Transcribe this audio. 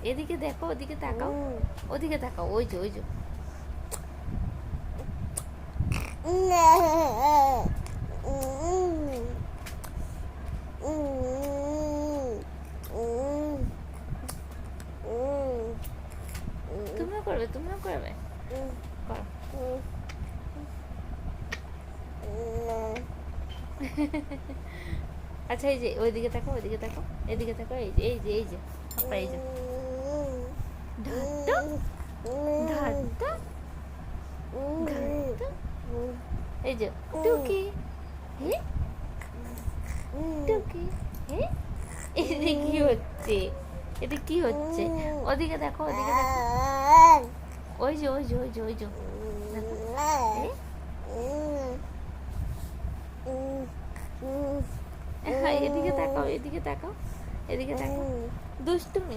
এদিকে দেখো, ওদিকে তাকাও, ওদিকে তাকাও, ওই যে ওই যে। তুমিও করবে, তুমিও করবে, করো। আচ্ছা এই যে ওইদিকে তাকাও, ওইদিকে তাকাও, এদিকে তাকাও, এই যে এই যে এই যে আপা, এই যে ধাত্তা ধাত্তা ধাত্তা, এই যে টুকি, হ্যাঁ টুকি, হ্যাঁ। এটা কি হচ্ছে, এটা কি হচ্ছে? ওদিকে দেখো, ওদিকে দেখো, ওই যে ওই যে ওই যে ওই যে দেখো, হ্যাঁ এদিকে তাকাও, এদিকে তাকাও, এদিকে তাকাও, দুষ্টুমি।